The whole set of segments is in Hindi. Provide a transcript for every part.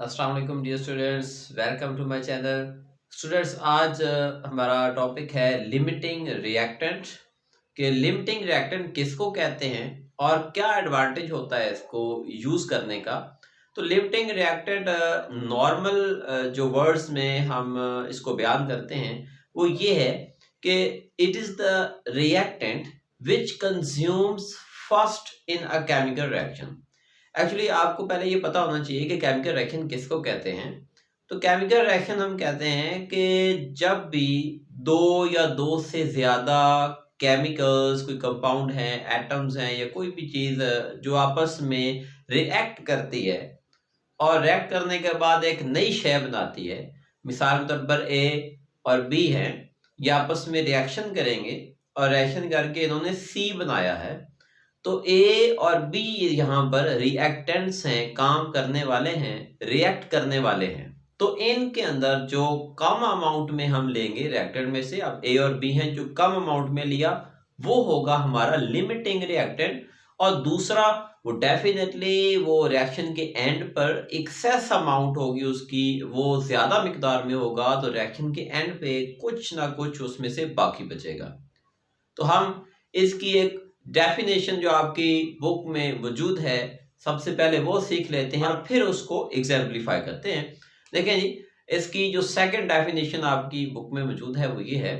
अस्सलाम वालेकुम dear students, welcome to my channel. Students, आज हमारा टॉपिक है लिमिटिंग रिएक्टेंट। कि लिमिटिंग रिएक्टेंट किसको कहते हैं और क्या एडवांटेज होता है इसको यूज़ करने का। तो लिमिटिंग रिएक्टेंट नॉर्मल जो वर्ड्स में हम इसको बयान करते हैं वो ये है कि it is the reactant which consumes first in a chemical reaction. Actually आपको पहले ये पता होना चाहिए कि केमिकल रिएक्शन किसको कहते हैं। तो केमिकल रिएक्शन हम कहते हैं कि जब भी दो या दो से ज़्यादा केमिकल्स, कोई कंपाउंड हैं, एटम्स हैं या कोई भी चीज़ जो आपस में रिएक्ट करती है और रिएक्ट करने के बाद एक नई शय बनाती है। मिसाल के तौर पर ए और बी हैं, ये आपस में रिएक्शन करेंगे और रिएक्शन करके इन्होंने सी बनाया है। तो ए और बी यहाँ पर रिएक्टेंट्स हैं, काम करने वाले हैं, रिएक्ट करने वाले हैं। तो इनके अंदर जो कम अमाउंट में हम लेंगे रिएक्टेंट में से, अब ए और बी हैं, जो कम अमाउंट में लिया वो होगा हमारा लिमिटिंग रिएक्टेंट। और दूसरा वो डेफिनेटली वो रिएक्शन के एंड पर एक्सेस अमाउंट होगी उसकी, वो ज्यादा मिकदार में होगा, तो रिएक्शन के एंड पे कुछ ना कुछ उसमें से बाकी बचेगा। तो हम इसकी एक डेफिनेशन जो आपकी बुक में मौजूद है, सबसे पहले वो सीख लेते हैं और फिर उसको एग्जाम्पलीफाई करते हैं। देखें जी, इसकी जो सेकंड डेफिनेशन आपकी बुक में मौजूद है वो ये है,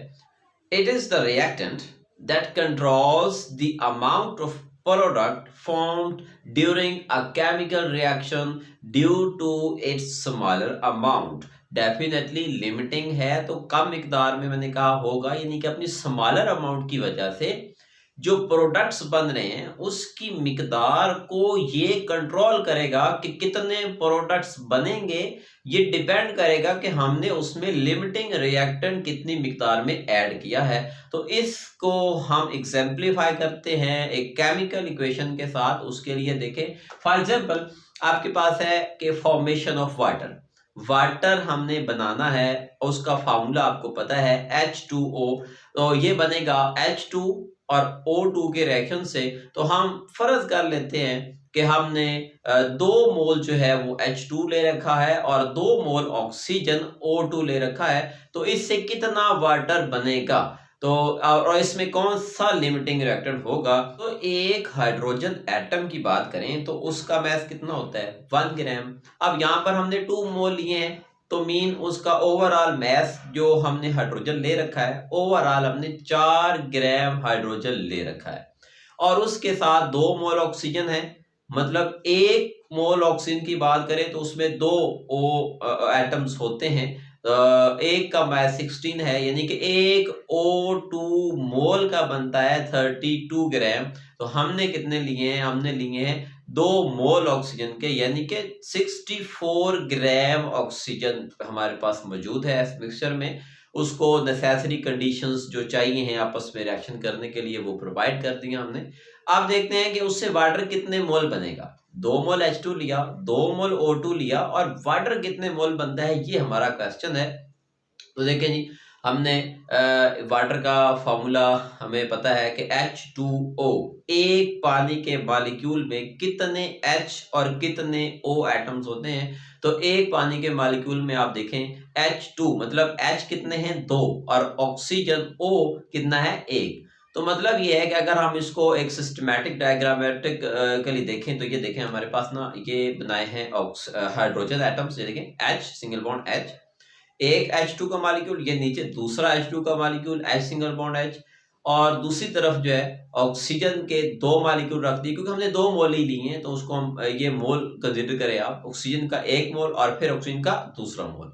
it is the reactant that controls the amount of product formed during a chemical reaction due to its smaller amount. Definitely limiting है तो कम मिकदार में मैंने कहा होगा, यानी कि अपनी स्मॉलर अमाउंट की वजह से जो प्रोडक्ट्स बन रहे हैं उसकी मिकदार को ये कंट्रोल करेगा कि कितने प्रोडक्ट्स बनेंगे। ये डिपेंड करेगा कि हमने उसमें लिमिटिंग रिएक्टेंट कितनी मिकदार में ऐड किया है। तो इसको हम एग्जाम्पलीफाई करते हैं एक केमिकल इक्वेशन के साथ। उसके लिए देखें, फॉर एग्जांपल आपके पास है कि फॉर्मेशन ऑफ वाटर, वाटर हमने बनाना है, उसका फार्मूला आपको पता है H2O। तो ये बनेगा H2 और O2 के रिएक्शन से। तो हम फर्ज कर लेते हैं कि हमने 2 मोल जो है वो H2 ले रखा है और 2 मोल ऑक्सीजन O2 ले रखा है। तो इससे कितना वाटर बनेगा, तो और इसमें कौन सा लिमिटिंग रिएक्टेंट होगा। तो एक हाइड्रोजन एटम की बात करें तो उसका मास कितना होता है, 1 ग्राम। अब यहाँ पर हमने 2 मोल लिए हैं, तो मीन उसका ओवरऑल मास जो हमने हाइड्रोजन ले रखा है, ओवरऑल हमने 4 ग्राम हाइड्रोजन ले रखा है। और उसके साथ 2 मोल ऑक्सीजन है, मतलब 1 मोल ऑक्सीजन की बात करें तो उसमें 2 एटम्स होते हैं। एक का मास 16 है, यानी कि एक O2 मोल का बनता है 32 ग्राम। तो हमने कितने लिए हैं, हमने लिए हैं 2 मोल ऑक्सीजन के, यानी कि 64 ग्राम ऑक्सीजन हमारे पास मौजूद है इस मिक्सचर में। उसको नेसेसरी कंडीशंस जो चाहिए हैं आपस में रिएक्शन करने के लिए वो प्रोवाइड कर दिया हमने। अब देखते हैं कि उससे वाटर कितने मोल बनेगा। 2 मोल H2 लिया, 2 मोल O2 लिया और वाटर कितने मोल बनता है, ये हमारा क्वेश्चन है। तो देखें जी, हमने वाटर का फॉर्मूला हमें पता है कि H2O, एक पानी के मॉलिक्यूल में कितने H और कितने O एटम्स होते हैं। तो एक पानी के मॉलिक्यूल में आप देखें H2 मतलब H कितने हैं, 2, और ऑक्सीजन O कितना है, 1। तो मतलब ये है कि अगर हम इसको एक सिस्टमैटिक डायग्रामेटिक के लिए देखें तो ये देखें हमारे पास ना ये बनाए हैं हाइड्रोजन एटम्स। ये देखें H सिंगल बॉन्ड H, एक H2 का मॉलिक्यूल, ये नीचे दूसरा H2 का molecule H single bond H, और दूसरी तरफ जो है ऑक्सीजन के 2 मॉलिक्यूल रख दिए, क्योंकि हमने 2 मोल ही लिए हैं तो उसको हम ये मोल कंसीडर करें आप, ऑक्सीजन का 1 मोल और फिर ऑक्सीजन का दूसरा मोल।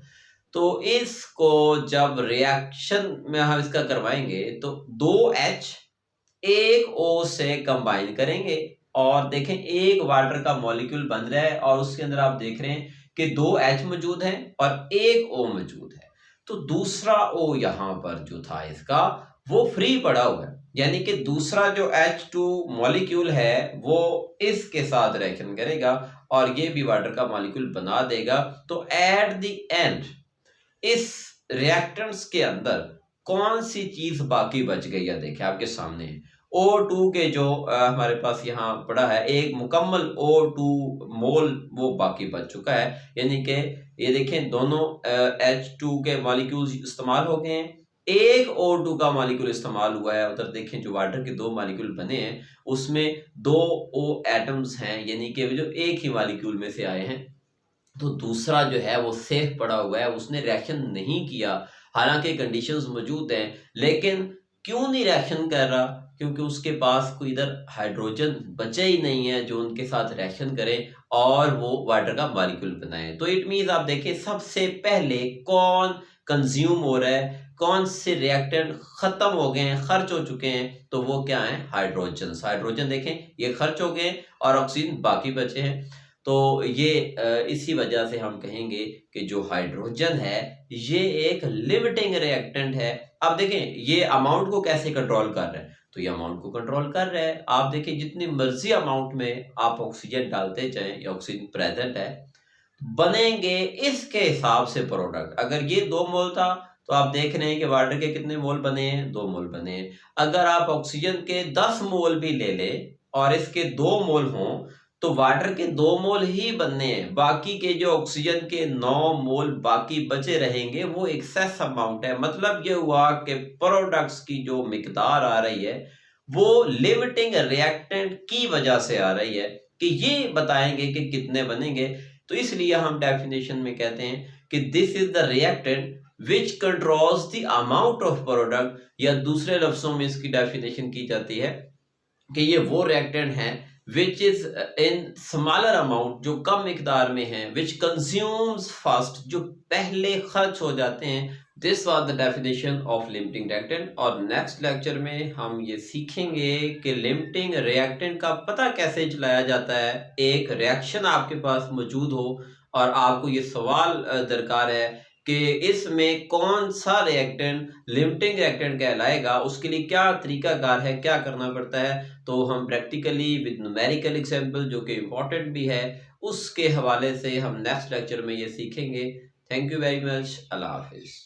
तो इसको जब रिएक्शन में हम इसका करवाएंगे तो 2H 1O से कंबाइन करेंगे और देखें एक वाटर का मॉलिक्यूल बन रहा है और उसके अंदर आप देख रहे हैं कि 2H मौजूद है और 1O मौजूद है। तो दूसरा O यहाँ पर जो था इसका वो फ्री पड़ा हुआ है, यानी कि दूसरा जो H2 मॉलिक्यूल है वो इसके साथ रिएक्शन करेगा और ये भी वाटर का मॉलिक्यूल बना देगा। तो एट द एंड इस रिएक्टेंट्स के अंदर कौन सी चीज बाकी बच गई है, देखिए आपके सामने है। O2 के जो हमारे पास यहाँ पड़ा है, एक मुकम्मल O2 मोल वो बाकी बच चुका है। यानी कि ये देखें दोनों H2 के मॉलिक्यूल्स इस्तेमाल हो गए हैं, एक O2 का मॉलिक्यूल इस्तेमाल हुआ है। उधर देखें जो वाटर के 2 मॉलिक्यूल बने हैं उसमें 2 O एटम्स हैं, यानी कि जो एक ही मॉलिक्यूल में से आए हैं। तो दूसरा जो है वो सेफ पड़ा हुआ है, उसने रिएक्शन नहीं किया, हालांकि कंडीशंस मौजूद हैं, लेकिन क्यों नहीं रिएक्शन कर रहा? क्योंकि उसके पास कोई इधर हाइड्रोजन बचे ही नहीं है जो उनके साथ रिएक्शन करे और वो वाटर का मॉलिक्यूल बनाए। तो इट मीन्स आप देखें सबसे पहले कौन कंज्यूम हो रहा है, कौन से रिएक्टेंट खत्म हो गए हैं, खर्च हो चुके हैं, तो वो क्या है? हाइड्रोजन। हाइड्रोजन देखें ये खर्च हो गए और ऑक्सीजन बाकी बचे हैं। तो ये इसी वजह से हम कहेंगे कि जो हाइड्रोजन है ये एक लिमिटिंग रिएक्टेंट है। अब देखें ये अमाउंट को कैसे कंट्रोल कर रहा है, तो ये अमाउंट को कंट्रोल कर रहा है। आप देखें जितनी मर्जी अमाउंट में आप ऑक्सीजन डालते जाएं या ऑक्सीजन प्रेजेंट है, बनेंगे इसके हिसाब से प्रोडक्ट। अगर ये 2 मोल था तो आप देख रहे हैं कि वाटर के कितने मोल बने हैं? 2 मोल बने हैं। अगर आप ऑक्सीजन के 10 मोल भी ले ले और इसके 2 मोल हों तो वाटर के 2 मोल ही बनने हैं, बाकी के जो ऑक्सीजन के 9 मोल बाकी बचे रहेंगे वो एक्सेस अमाउंट है। मतलब ये हुआ कि प्रोडक्ट्स की जो मिकदार आ रही है वो लिमिटिंग रिएक्टेंट की वजह से आ रही है कि ये बताएंगे कि कितने बनेंगे। तो इसलिए हम डेफिनेशन में कहते हैं कि this is the reactant which controls the amount of product, या दूसरे लफ्जों में इसकी डेफिनेशन की जाती है कि ये वो रिएक्टेंट है which is in smaller amount, जो कम मिकदार में है, विच कंज्यूम्स फास्ट, जो पहले खर्च हो जाते हैं। This was the definition of limiting reactant. और नेक्स्ट लेक्चर में हम ये सीखेंगे कि लिमिटिंग रिएक्टेंट का पता कैसे चलाया जाता है। एक रिएक्शन आपके पास मौजूद हो और आपको ये सवाल दरकार है कि इसमें कौन सा रिएक्टेंट लिमिटिंग रिएक्टेंट कहलाएगा, उसके लिए क्या तरीकाकार है, क्या करना पड़ता है। तो हम प्रैक्टिकली विद न्यूमेरिकल एग्जांपल जो कि इम्पोर्टेंट भी है उसके हवाले से हम नेक्स्ट लेक्चर में ये सीखेंगे। Thank you very much. अल्लाह हाफिज़।